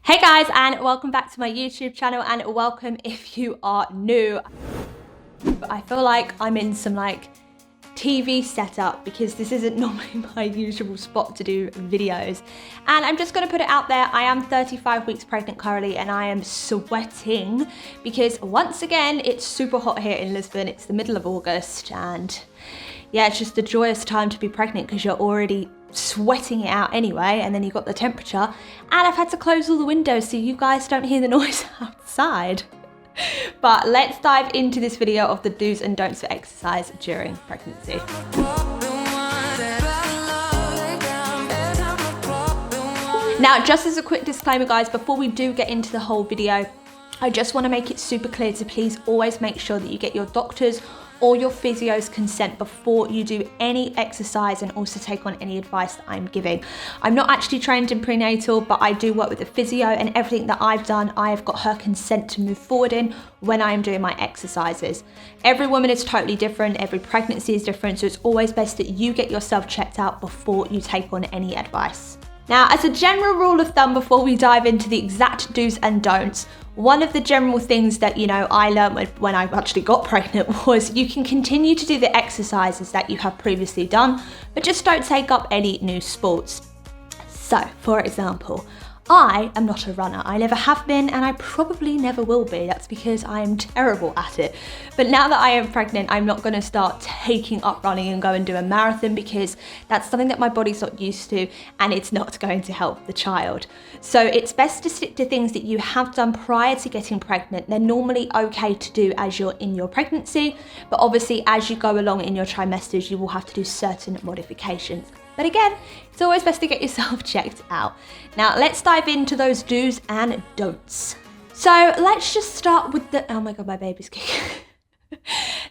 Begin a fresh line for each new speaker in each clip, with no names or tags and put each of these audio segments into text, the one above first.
Hey guys, and welcome back to my YouTube channel, and welcome if you are new. I feel like I'm in some TV setup because this isn't normally my usual spot to do videos. And I'm just gonna put it out there, I am 35 weeks pregnant currently and I am sweating because once again, it's super hot here in Lisbon. It's the middle of August and yeah, it's just a joyous time to be pregnant because you're already sweating it out anyway, and then you've got the temperature, and I've had to close all the windows so you guys don't hear the noise outside. But let's dive into this video of the do's and don'ts for exercise during pregnancy. Now, just as a quick disclaimer guys, before we do get into the whole video, I just want to make it super clear to please always make sure that you get your doctor's or your physio's consent before you do any exercise and also take on any advice that I'm giving. I'm not actually trained in prenatal, but I do work with a physio, and everything that I've done, I have got her consent to move forward in when I am doing my exercises. Every woman is totally different, every pregnancy is different, so it's always best that you get yourself checked out before you take on any advice. Now, as a general rule of thumb, before we dive into the exact do's and don'ts, one of the general things that, I learned when I actually got pregnant was you can continue to do the exercises that you have previously done, but just don't take up any new sports. So, for example, I am not a runner. I never have been, and I probably never will be. That's because I am terrible at it. But now that I am pregnant, I'm not going to start taking up running and go and do a marathon because that's something that my body's not used to, and it's not going to help the child. So it's best to stick to things that you have done prior to getting pregnant. They're normally okay to do as you're in your pregnancy, but obviously as you go along in your trimesters, you will have to do certain modifications. But again, it's always best to get yourself checked out. Now, let's dive into those do's and don'ts. So let's just start with oh my God, my baby's kicking.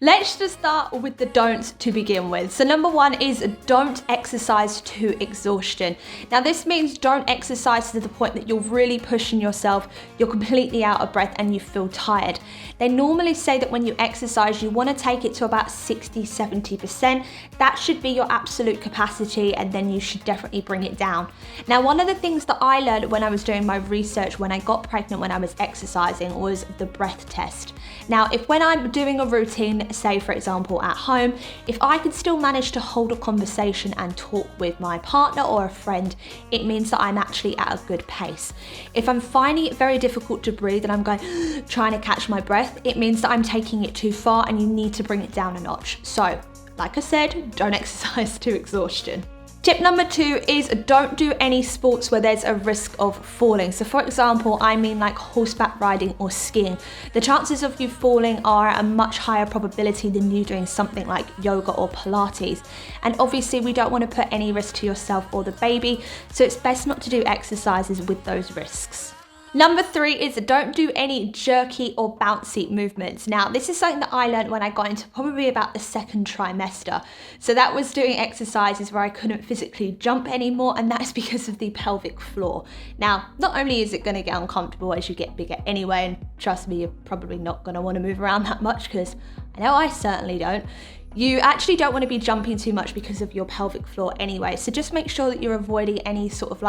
Let's just start with the don'ts to begin with. So number one is don't exercise to exhaustion. Now this means don't exercise to the point that you're really pushing yourself, you're completely out of breath and you feel tired. They normally say that when you exercise, you want to take it to about 60-70%. That should be your absolute capacity, and then you should definitely bring it down. Now, one of the things that I learned when I was doing my research when I got pregnant, when I was exercising, was the breath test. Now, when I'm doing a routine, say for example at home, if I could still manage to hold a conversation and talk with my partner or a friend, it means that I'm actually at a good pace. If I'm finding it very difficult to breathe and I'm going trying to catch my breath, it means that I'm taking it too far and you need to bring it down a notch. So, like I said, don't exercise to exhaustion. Tip number two is don't do any sports where there's a risk of falling. So for example, I mean like horseback riding or skiing. The chances of you falling are a much higher probability than you doing something like yoga or Pilates. And obviously we don't want to put any risk to yourself or the baby, so it's best not to do exercises with those risks. Number three is don't do any jerky or bouncy movements. Now, this is something that I learned when I got into probably about the second trimester. So that was doing exercises where I couldn't physically jump anymore, and that's because of the pelvic floor. Now, not only is it going to get uncomfortable as you get bigger anyway, and trust me, you're probably not going to want to move around that much because I know I certainly don't. You actually don't want to be jumping too much because of your pelvic floor anyway. So just make sure that you're avoiding any sort of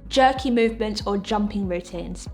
jerky movements or jumping routines.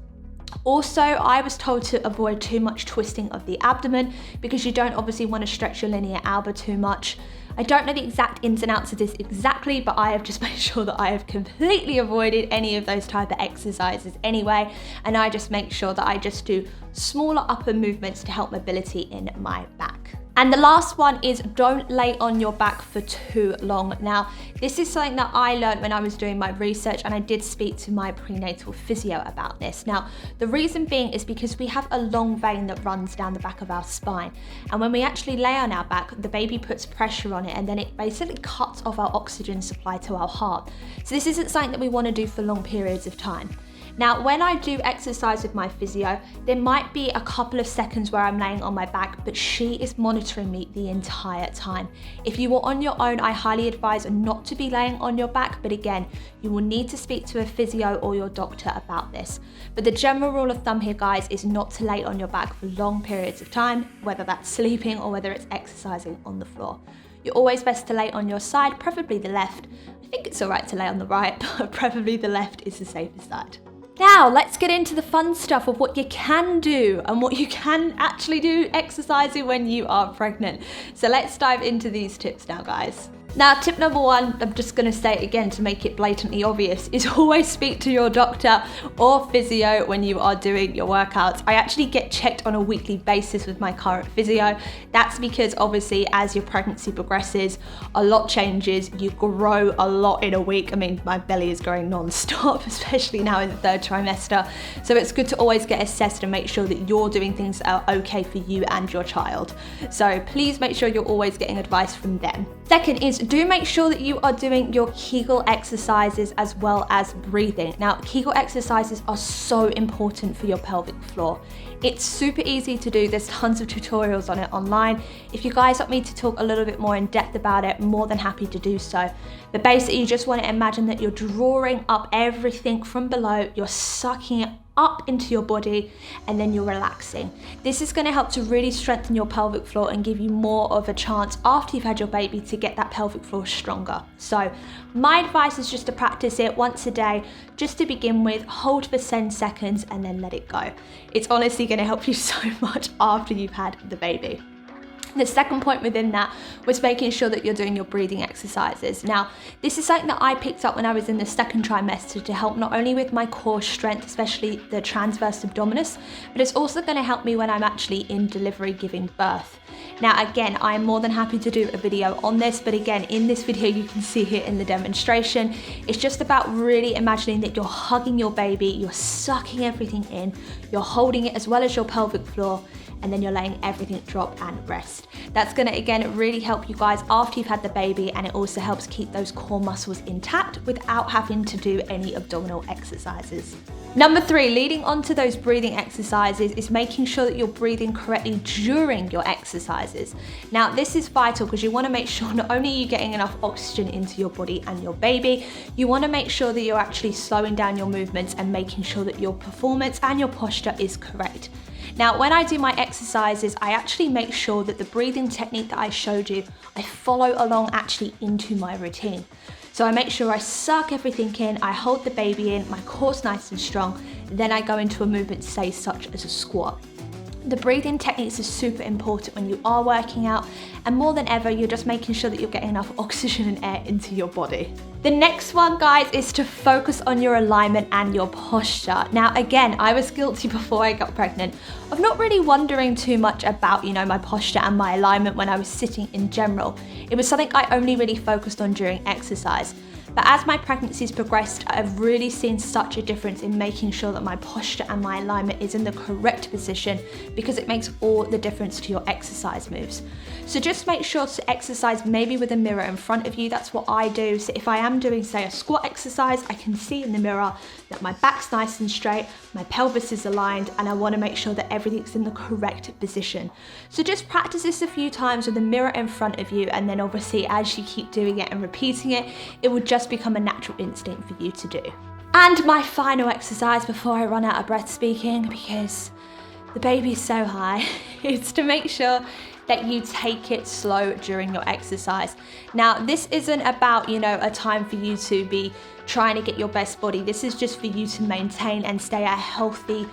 Also, I was told to avoid too much twisting of the abdomen because you don't obviously want to stretch your linea alba too much. I don't know the exact ins and outs of this exactly, but I have just made sure that I have completely avoided any of those type of exercises anyway, and I just make sure that I just do smaller upper movements to help mobility in my back. And the last one is don't lay on your back for too long. Now, this is something that I learned when I was doing my research, and I did speak to my prenatal physio about this. Now, the reason being is because we have a long vein that runs down the back of our spine. And when we actually lay on our back, the baby puts pressure on it, and then it basically cuts off our oxygen supply to our heart. So this isn't something that we want to do for long periods of time. Now, when I do exercise with my physio, there might be a couple of seconds where I'm laying on my back, but she is monitoring me the entire time. If you are on your own, I highly advise not to be laying on your back, but again, you will need to speak to a physio or your doctor about this. But the general rule of thumb here, guys, is not to lay on your back for long periods of time, whether that's sleeping or whether it's exercising on the floor. You're always best to lay on your side, preferably the left. I think it's all right to lay on the right, but preferably the left is the safest side. Now, let's get into the fun stuff of what you can do and what you can actually do exercising when you are pregnant. So let's dive into these tips now, guys. Now, tip number one, I'm just going to say it again to make it blatantly obvious, is always speak to your doctor or physio when you are doing your workouts. I actually get checked on a weekly basis with my current physio. That's because obviously as your pregnancy progresses, a lot changes. You grow a lot in a week. I mean, my belly is growing non-stop, especially now in the third trimester. So it's good to always get assessed and make sure that you're doing things that are okay for you and your child. So please make sure you're always getting advice from them. Second is do make sure that you are doing your Kegel exercises as well as breathing. Now, Kegel exercises are so important for your pelvic floor. It's super easy to do. There's tons of tutorials on it online. If you guys want me to talk a little bit more in depth about it, more than happy to do so. But basically, you just want to imagine that you're drawing up everything from below, you're sucking it up into your body, and then you're relaxing. This is going to help to really strengthen your pelvic floor and give you more of a chance after you've had your baby to get that pelvic floor stronger. So my advice is just to practice it once a day, just to begin with, hold for 10 seconds and then let it go. It's honestly going to help you so much after you've had the baby. The second point within that was making sure that you're doing your breathing exercises. Now, this is something that I picked up when I was in the second trimester to help not only with my core strength, especially the transverse abdominis, but it's also going to help me when I'm actually in delivery giving birth. Now, again, I am more than happy to do a video on this, but again, in this video, you can see here in the demonstration, it's just about really imagining that you're hugging your baby, you're sucking everything in, you're holding it as well as your pelvic floor, and then you're letting everything drop and rest. That's gonna, again, really help you guys after you've had the baby, and it also helps keep those core muscles intact without having to do any abdominal exercises. Number 3, leading on to those breathing exercises is making sure that you're breathing correctly during your exercises. Now, this is vital because you wanna make sure not only are you getting enough oxygen into your body and your baby, you wanna make sure that you're actually slowing down your movements and making sure that your performance and your posture is correct. Now, when I do my exercises, I actually make sure that the breathing technique that I showed you, I follow along actually into my routine. So I make sure I suck everything in, I hold the baby in, my core's nice and strong, then I go into a movement, say, such as a squat. The breathing techniques are super important when you are working out, and more than ever, you're just making sure that you're getting enough oxygen and air into your body. The next one, guys, is to focus on your alignment and your posture. Now, again, I was guilty before I got pregnant of not really wondering too much about, my posture and my alignment when I was sitting in general. It was something I only really focused on during exercise. But as my pregnancies progressed, I've really seen such a difference in making sure that my posture and my alignment is in the correct position, because it makes all the difference to your exercise moves. So just make sure to exercise maybe with a mirror in front of you. That's what I do. So if I am doing, say, a squat exercise, I can see in the mirror that my back's nice and straight, my pelvis is aligned, and I want to make sure that everything's in the correct position. So just practice this a few times with a mirror in front of you, and then obviously as you keep doing it and repeating it, it will just become a natural instinct for you to do. And my final exercise before I run out of breath speaking, because the baby's so high, is to make sure that you take it slow during your exercise. Now, this isn't about, a time for you to be trying to get your best body. This is just for you to maintain and stay a healthy,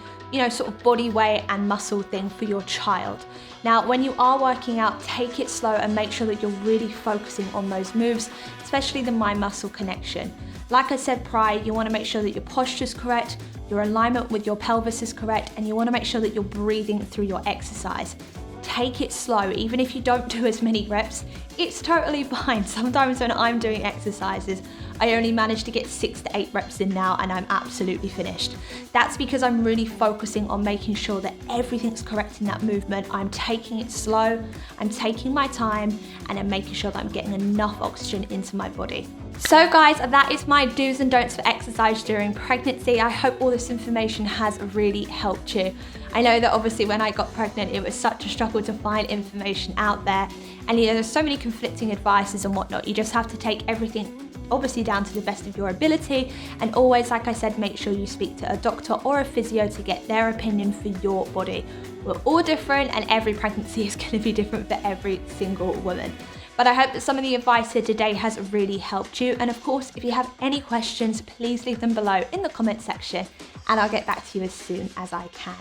sort of body weight and muscle thing for your child. Now, when you are working out, take it slow and make sure that you're really focusing on those moves, especially the mind-muscle connection. Like I said prior, you want to make sure that your posture is correct, your alignment with your pelvis is correct, and you want to make sure that you're breathing through your exercise. Take it slow. Even if you don't do as many reps, it's totally fine. Sometimes when I'm doing exercises, I only manage to get 6 to 8 reps in now, and I'm absolutely finished. That's because I'm really focusing on making sure that everything's correct in that movement. I'm taking it slow, I'm taking my time, and I'm making sure that I'm getting enough oxygen into my body. So guys, that is my do's and don'ts for exercise during pregnancy. I hope all this information has really helped you. I know that obviously when I got pregnant, it was such a struggle to find information out there. And there's so many conflicting advices and whatnot. You just have to take everything obviously down to the best of your ability. And always, like I said, make sure you speak to a doctor or a physio to get their opinion for your body. We're all different, and every pregnancy is going to be different for every single woman. But I hope that some of the advice here today has really helped you. And of course, if you have any questions, please leave them below in the comment section, and I'll get back to you as soon as I can.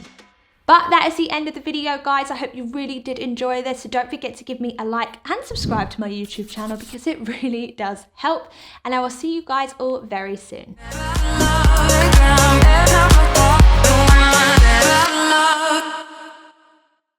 But that is the end of the video, guys. I hope you really did enjoy this. So don't forget to give me a like and subscribe to my YouTube channel because it really does help. And I will see you guys all very soon.